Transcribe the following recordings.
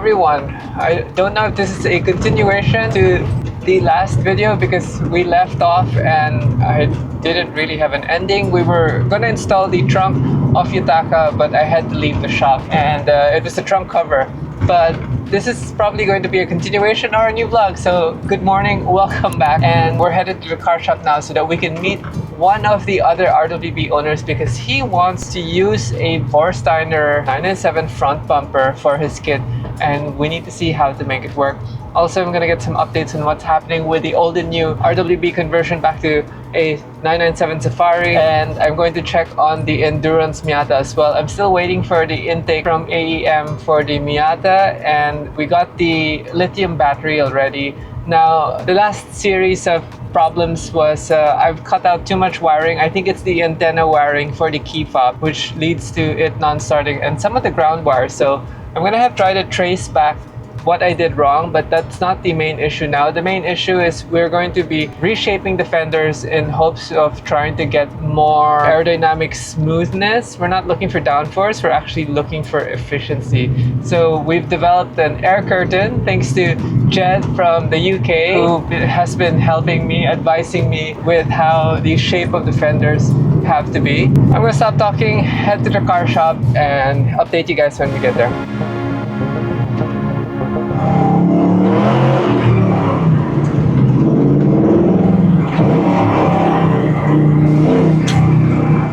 everyone. I don't know if this is a continuation to the last video because we left off and I didn't really have an ending. We were gonna install the trunk of Yutaka, but I had to leave the shop and it was the trunk cover. But this is probably going to be a continuation or a new vlog. So good morning, welcome back. And we're headed to the car shop now so that we can meet one of the other RWB owners because he wants to use a Vorsteiner 997 front bumper for his kit and we need to see how to make it work. Also, I'm gonna get some updates on what's happening with the old and new RWB conversion back to a 997 Safari, and I'm going to check on the Endurance Miata as well. I'm still waiting for the intake from AEM for the Miata, and we got the lithium battery already. Now, the last series of problems was I've cut out too much wiring. I think it's the antenna wiring for the key fob, which leads to it non-starting, and some of the ground wires. So I'm gonna have tried to trace back what I did wrong, but that's not the main issue now. The main issue is we're going to be reshaping the fenders in hopes of trying to get more aerodynamic smoothness. We're not looking for downforce, we're actually looking for efficiency. So we've developed an air curtain thanks to Jed from the UK, who has been helping me, advising me with how the shape of the fenders have to be. I'm gonna stop talking, head to the car shop, and update you guys when we get there.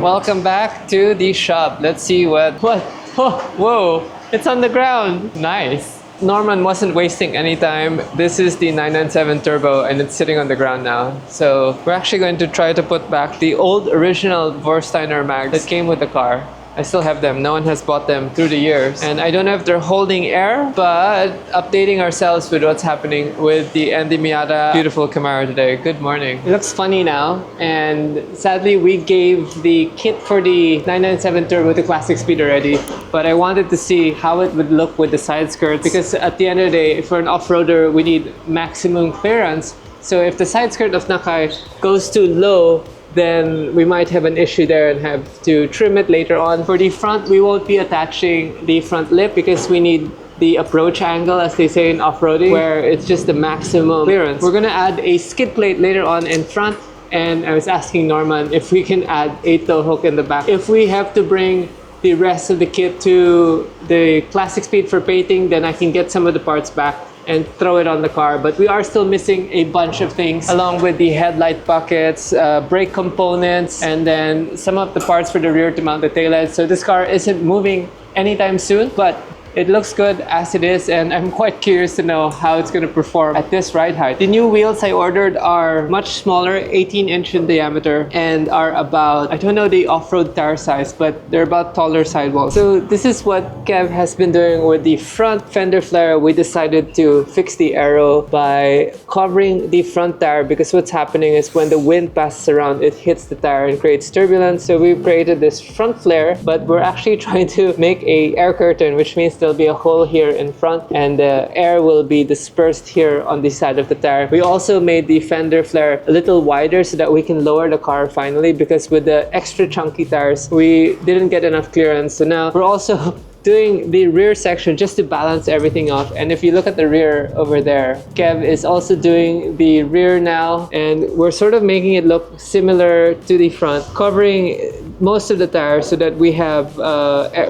Welcome back to the shop. Let's see what, oh, whoa, it's on the ground. Nice. Norman wasn't wasting any time. This is the 997 Turbo and it's sitting on the ground now. So we're actually going to try to put back the old original Vorsteiner mags that came with the car. I still have them. No one has bought them through the years. And I don't know if they're holding air, but updating ourselves with what's happening with the Andy Miata beautiful Camaro today. Good morning. It looks funny now. And sadly, we gave the kit for the 997 Turbo to Classic Speed already. But I wanted to see how it would look with the side skirts. Because at the end of the day, for an off-roader, we need maximum clearance. So if the side skirt of Nakai goes too low, then we might have an issue there and have to trim it later on. For the front, we won't be attaching the front lip because we need the approach angle, as they say in off-roading, where it's just the maximum clearance. We're gonna add a skid plate later on in front, and I was asking Norman if we can add a tow hook in the back. If we have to bring the rest of the kit to the Classic Speed for painting, then I can get some of the parts back and throw it on the car. But we are still missing a bunch of things along with the headlight buckets, brake components, and then some of the parts for the rear to mount the taillights. So this car isn't moving anytime soon, but it looks good as it is, and I'm quite curious to know how it's going to perform at this ride height. The new wheels I ordered are much smaller, 18-inch in diameter, and are about, I don't know the off-road tire size, but they're about taller sidewalls. So this is what Kev has been doing with the front fender flare. We decided to fix the aero by covering the front tire because what's happening is when the wind passes around, it hits the tire and creates turbulence. So we've created this front flare, but we're actually trying to make a air curtain, which means there'll be a hole here in front and the air will be dispersed here on the side of the tire. We also made the fender flare a little wider so that we can lower the car finally, because with the extra chunky tires we didn't get enough clearance. So now we're also doing the rear section just to balance everything off. And if you look at the rear over there, Kev is also doing the rear now, and we're sort of making it look similar to the front, covering most of the tires so that we have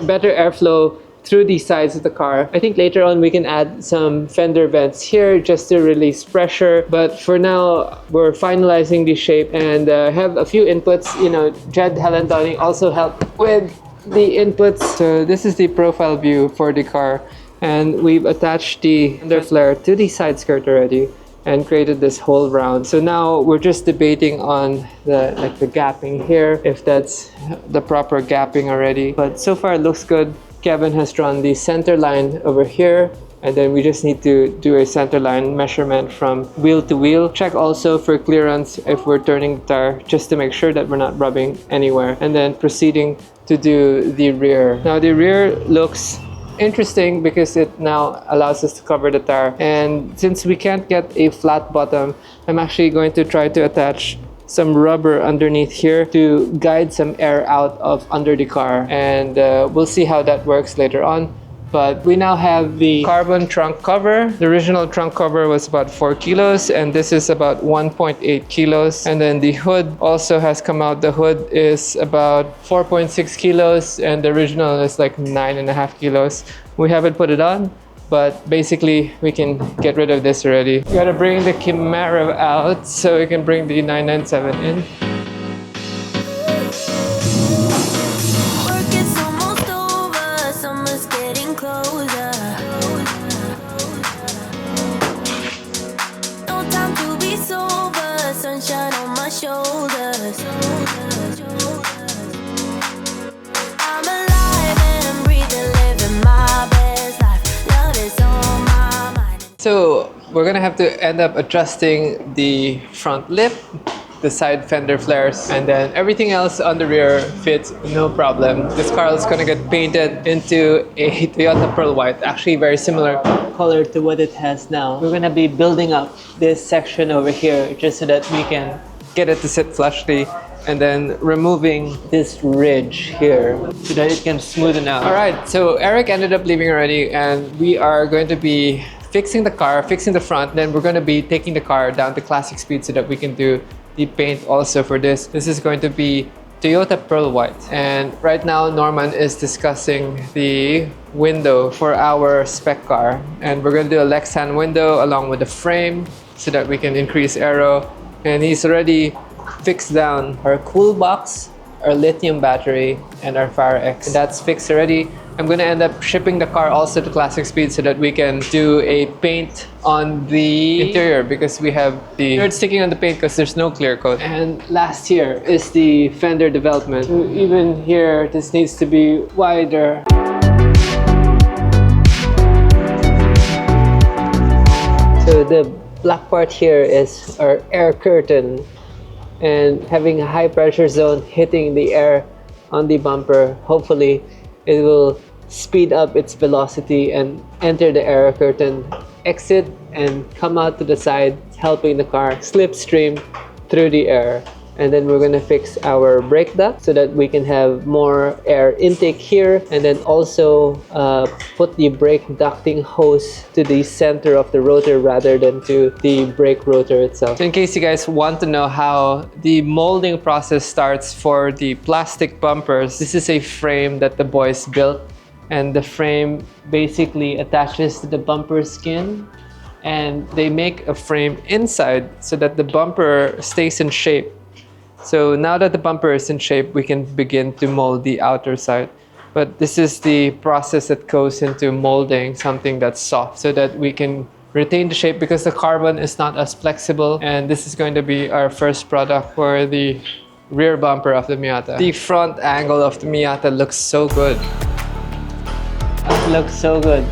better airflow through the sides of the car. I think later on we can add some fender vents here just to release pressure, but for now we're finalizing the shape and have a few inputs. You know, Jed, Helen, Donnie also helped with the inputs. So this is the profile view for the car, and we've attached the fender flare to the side skirt already and created this whole round. So now we're just debating on the gapping here, if that's the proper gapping already, but so far it looks good. Kevin has drawn the center line over here, and then we just need to do a center line measurement from wheel to wheel. Check also for clearance if we're turning the tire, just to make sure that we're not rubbing anywhere, and then proceeding to do the rear. Now the rear looks interesting because it now allows us to cover the tire, and since we can't get a flat bottom, I'm actually going to try to attach some rubber underneath here to guide some air out of under the car, and we'll see how that works later on. But we now have the carbon trunk cover. The original trunk cover was about 4 kilos, and this is about 1.8 kilos. And then the hood also has come out. The hood is about 4.6 kilos, and the original is like 9.5 kilos. We haven't put it on, but basically we can get rid of this already. We gotta bring the Camaro out so we can bring the 997 in. So we're gonna have to end up adjusting the front lip, the side fender flares, and then everything else on the rear fits no problem. This car is gonna get painted into a Toyota Pearl White, actually very similar color to what it has now. We're gonna be building up this section over here just so that we can get it to sit flushly, and then removing this ridge here so that it can smoothen out. All right, so Eric ended up leaving already, and we are going to be fixing the car, fixing the front. Then we're going to be taking the car down to classic speed so that we can do the paint also for this. This is going to be Toyota Pearl White. And right now Norman is discussing the window for our spec car. And we're going to do a Lexan window along with the frame so that we can increase aero. And he's already fixed down our cool box, our lithium battery, and our Fire X. And that's fixed already. I'm gonna end up shipping the car also to classic speed so that we can do a paint on the interior, because we have the dirt sticking on the paint because there's no clear coat. And last here is the fender development. So even here, this needs to be wider. So the black part here is our air curtain, and having a high pressure zone hitting the air on the bumper, hopefully it will speed up its velocity and enter the air curtain, exit, and come out to the side, helping the car slipstream through the air. And then we're gonna fix our brake duct so that we can have more air intake here, and then also put the brake ducting hose to the center of the rotor rather than to the brake rotor itself. So in case you guys want to know how the molding process starts for the plastic bumpers, this is a frame that the boys built, and the frame basically attaches to the bumper skin, and they make a frame inside so that the bumper stays in shape. So now that the bumper is in shape, we can begin to mold the outer side. But this is the process that goes into molding something that's soft so that we can retain the shape, because the carbon is not as flexible. And this is going to be our first product for the rear bumper of the Miata. The front angle of the Miata looks so good. It looks so good.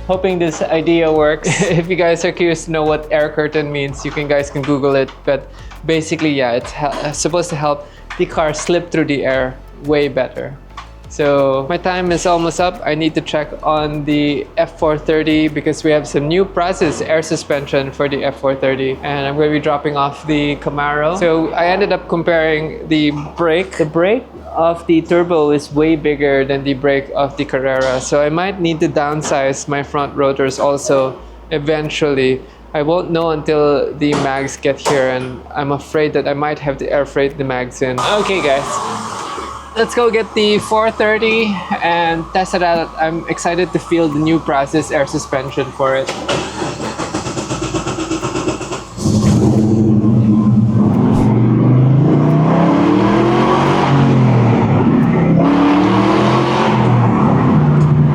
Hoping this idea works. If you guys are curious to know what air curtain means, you guys can Google it. But basically, yeah, it's supposed to help the car slip through the air way better. So my time is almost up. I need to check on the F430 because we have some new Prazis air suspension for the F430, and I'm going to be dropping off the Camaro. So I ended up comparing the brake. The brake of the turbo is way bigger than the brake of the Carrera, so I might need to downsize my front rotors also eventually. I won't know until the mags get here, and I'm afraid that I might have to air freight the mags in. Okay guys, let's go get the 430 and test it out. I'm excited to feel the new Prazis air suspension for it.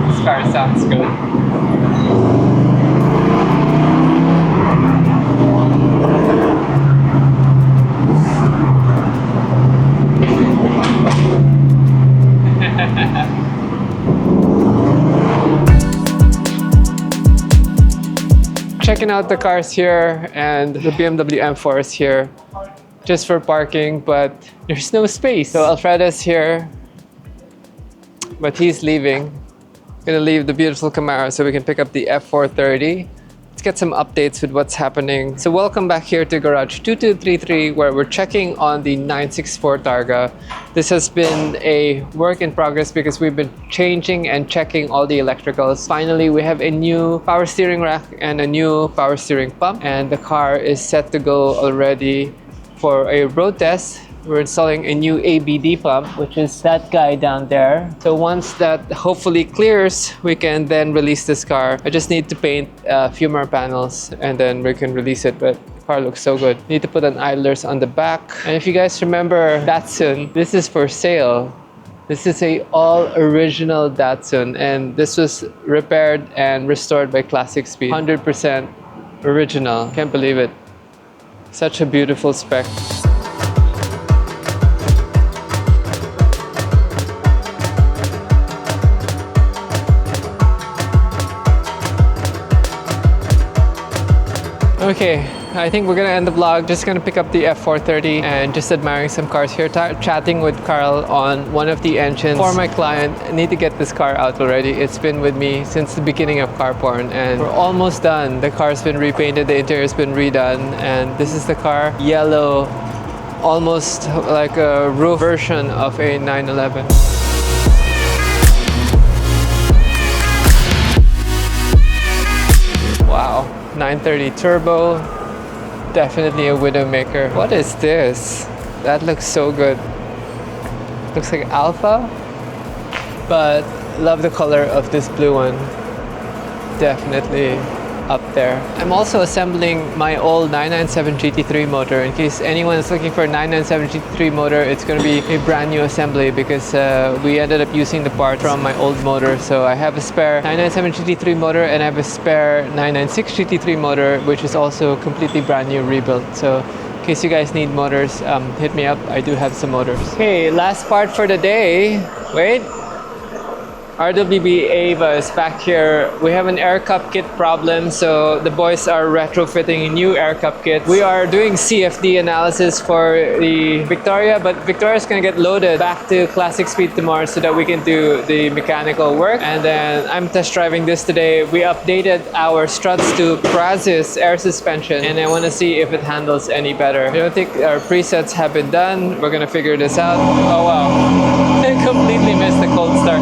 This car sounds good. Checking out the cars here, and the BMW M4 is here just for parking, but there's no space. So Alfredo's here, but he's leaving. Gonna leave the beautiful Camaro so we can pick up the F430. let's get some updates with what's happening. So welcome back here to Garage 2233, where we're checking on the 964 Targa. This has been a work in progress because we've been changing and checking all the electricals. Finally, we have a new power steering rack and a new power steering pump, and the car is set to go already for a road test. We're installing a new ABD pump, which is that guy down there. So once that hopefully clears, we can then release this car. I just need to paint a few more panels and then we can release it, but the car looks so good. Need to put an idlers on the back. And if you guys remember Datsun, this is for sale. This is a all original Datsun, and this was repaired and restored by Classic Speed. 100% original. Can't believe it. Such a beautiful spec. Okay, I think we're gonna end the vlog. Just gonna pick up the F430 and just admiring some cars here, chatting with Carl on one of the engines for my client. I need to get this car out already. It's been with me since the beginning of car porn, and we're almost done. The car's been repainted, the interior's been redone, and this is the car. Yellow, almost like a roof version of a 911. Wow. 930 turbo, definitely a widowmaker. What is this? That looks so good. Looks like Alpha, but love the color of this blue one. Definitely up there. I'm also assembling my old 997 GT3 motor. In case anyone is looking for a 997 GT3 motor, it's going to be a brand new assembly because we ended up using the part from my old motor. So I have a spare 997 GT3 motor and I have a spare 996 GT3 motor, which is also completely brand new rebuilt. So in case you guys need motors, hit me up. I do have some motors. Okay, last part for the day. Wait. RWB Ava is back here. We have an air cup kit problem, so the boys are retrofitting a new air cup kit. We are doing CFD analysis for the Victoria, but Victoria's gonna get loaded back to Classic Speed tomorrow so that we can do the mechanical work. And then I'm test driving this today. We updated our struts to Prazis air suspension, and I want to see if it handles any better. I don't think our presets have been done. We're gonna figure this out. Oh wow, I completely missed the cold start.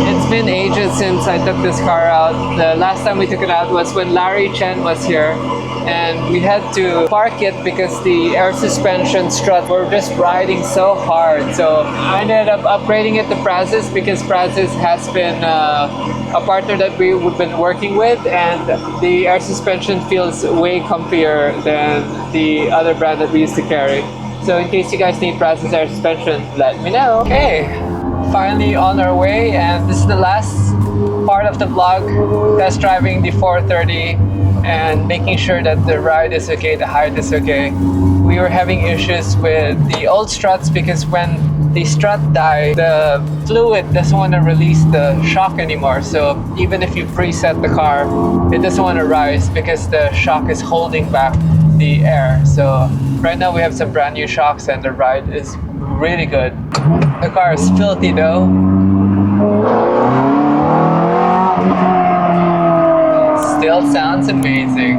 It's been ages since I took this car out. The last time we took it out was when Larry Chen was here, and we had to park it because the air suspension struts were just riding so hard. So I ended up upgrading it to Prazis because Prazis has been a partner that we've been working with, and the air suspension feels way comfier than the other brand that we used to carry. So in case you guys need Prazis air suspension, let me know. Okay. Finally on our way, and this is the last part of the vlog, test driving the 430 and making sure that the ride is okay, the height is okay. We were having issues with the old struts because when the strut died, the fluid doesn't want to release the shock anymore. So even if you preset the car, it doesn't want to rise because the shock is holding back the air. So right now we have some brand new shocks and the ride is really good. The car is filthy though. Still sounds amazing.